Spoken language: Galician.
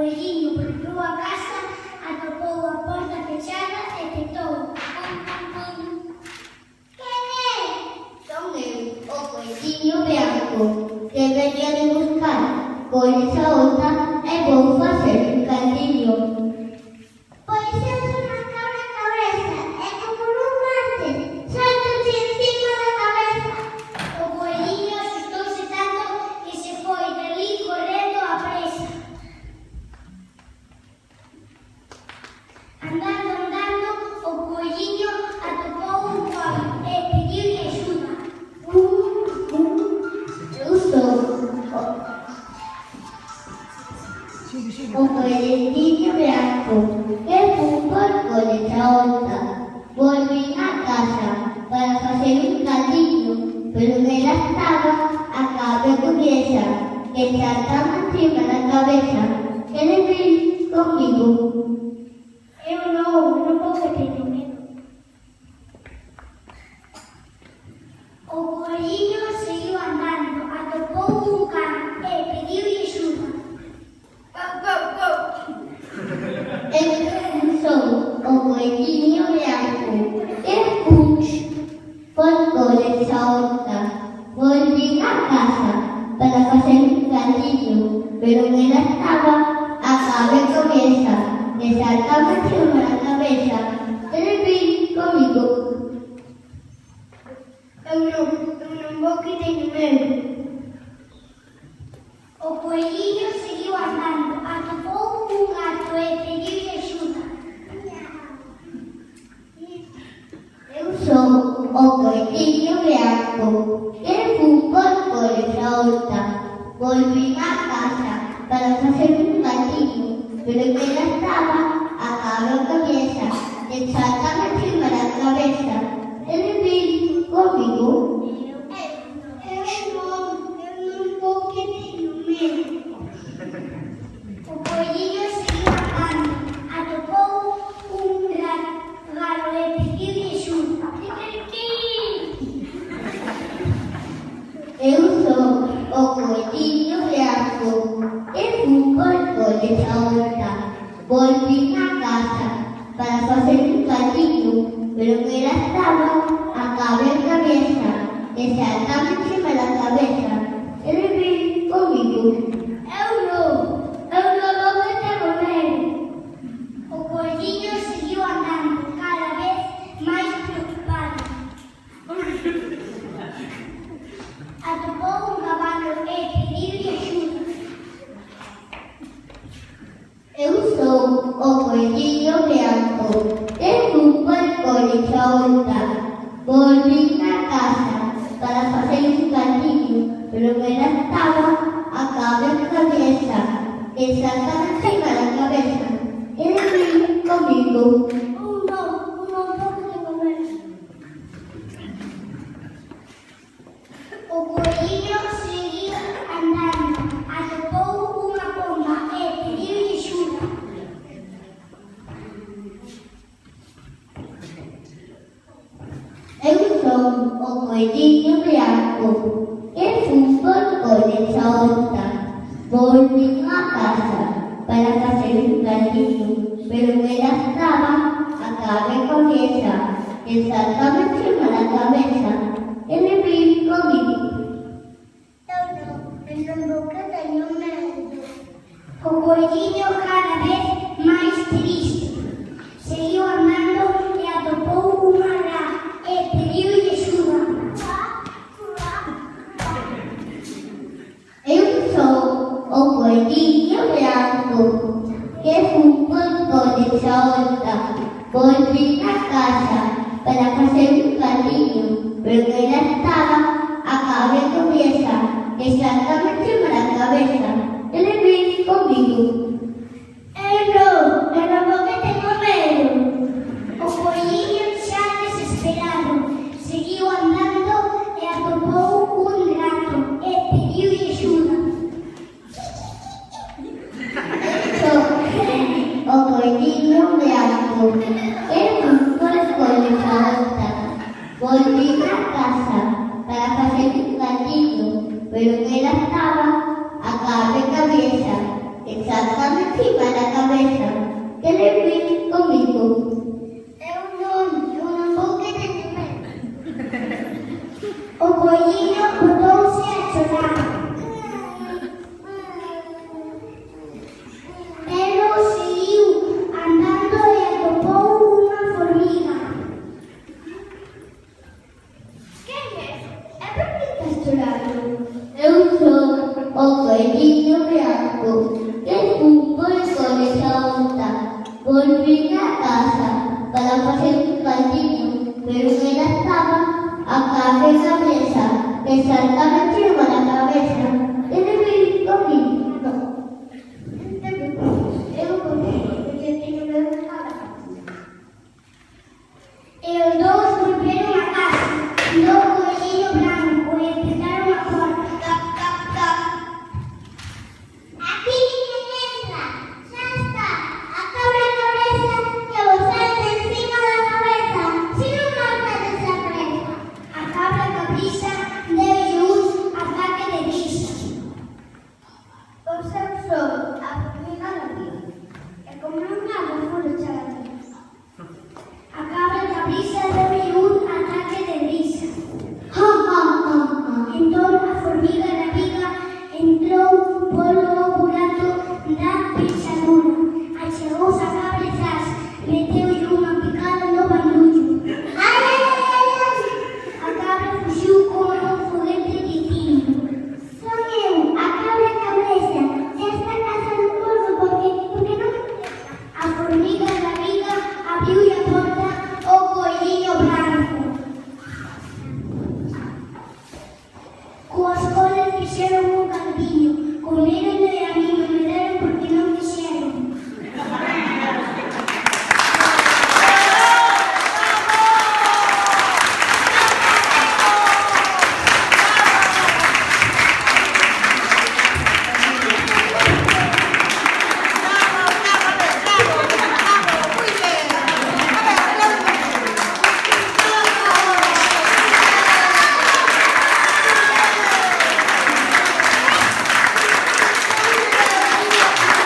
coelliño volveu a casa, atopou a porta fechada e petou. Quen é? Son eu, o coelliño branco, que veño de buscar coles a outra e vou facer un caldiño. Pois eu son unha cabra cabresa, e como non marches, salto-te encima da cabeza. O coelliño asustouse tanto que se foi dali correndo a presa. Andando, o coelliño atopou un pano e pediulle axuda. Eu sou o coelliño branco, que fun por coles a outra. Volvín a casa para facer un caldiño, pero nela estaba a cabra comiesa, que saltaba encima da cabeza. Queres vir comigo? Eu non porque teño medo. O coelliño seguiu andando, atopou un can e pediulle axuda. Eu sou o coelliño branco, que fun por coles a outra. Volvín a casa para facer un caldiño, pero nela estaba a cabra comiesa, que saltaba encima da cabeza. Queres vir comigo? Eu non vou que teño medo. O coelliño seguiu andando, atopou un gato e pediulle axuda. Eu sou o coelliño branco, que fun por coles a outra. Volvín a casa para facer un caldiño, pero nela estaba a cabra comiesa, que saltaba encima da cabeza. Queres vir comigo? Eu non vou que teño medo. O coelliño seguiu andando, atopou un galo e pediulle axuda. Eu sou o coelliño branco, que fun por coles a outra. Volvín a casa para facer un caldiño, pero nela estaba a cabra comiesa, que saltaba encima da cabeza. Queres vir comigo? Eu non vou que teño medo. O coelliño seguiu andando, cada vez máis preocupado. Atopou un cabalo e pediulle axuda. Eu sou o coelliño branco, que fun por coles a outra. Volvín a casa para facer un caldiño, pero nela estaba a cabra comiesa, que saltaba encima da cabeza. Queres vir comigo? Non vou que teño medo. O coelliño seguiu andando, atopou unha pomba e pediulle axuda. Eu sou o coelliño branco, que fun por coles a outra. Volvín a casa para facer un caldiño, pero nela estaba a cabra comiesa, que saltaba encima da cabeza. Queres vir comigo? Eu non vou que teño medo. O coelliño cada vez máis triste. Seguiu andando e atopou unha rá e pediulle axuda. Eu sou o coelliño branco, que fun por coles a outra. Volvín a casa para facer un caldiño, pero nela estaba a cabra comiesa, que saltaba encima da cabeza. Queres vir comigo? Eu non vou que teño medo. O coelliño xa desesperado seguiu andando e atopou un gato e pediulle axuda. Sou o coelliño branco, que fun por coles a outra. Volvín a casa para facer un caldiño, pero nela estaba a cabra comiesa, que saltan encima da cabeza. Quere vir comigo? Eu non vou querer comer. O coelhinho botouse a chorar. Pero seguiu andando e atopou unha formiga. Quen é? E por que estás chorando? Eu sou o coelhinho branco que fútbol con esa onda. Volví a casa para facer un cantinho, pero ela estaba a cabeza mesa, que saltaba encima da cabeza. Quere vir comigo? No. Eu contigo, porque teño medo de nada. E os dous volveron a casa, do coelhinho branco, e pegaron a porta. Tap, tap, tap. Aquí ninguén entra, xa está. A cabra cabeza que vos salte encima da cabeza, se non marcades a presa. A cabra capricha debe un ataque de risa. Os eu son a formiga da vida, e como non nada vou echar a ti. A cabra capricha debe un ataque de risa. Ja, ja, ja, ja. Entón a formiga da viga entrou polo burato da pechadura. Achegouse a cabra e zas, meteulle unha picada no bandullo. Ai, ai, ai, ai! A cabra fuxiu como un foguete dicindo: son eu, a cabra cabresa, e esta casa non volvo porque non me interesa. A formiga da viga abriulle a porta ao coelhinho branco. Coas colas fixeron un cantiño, comeron e a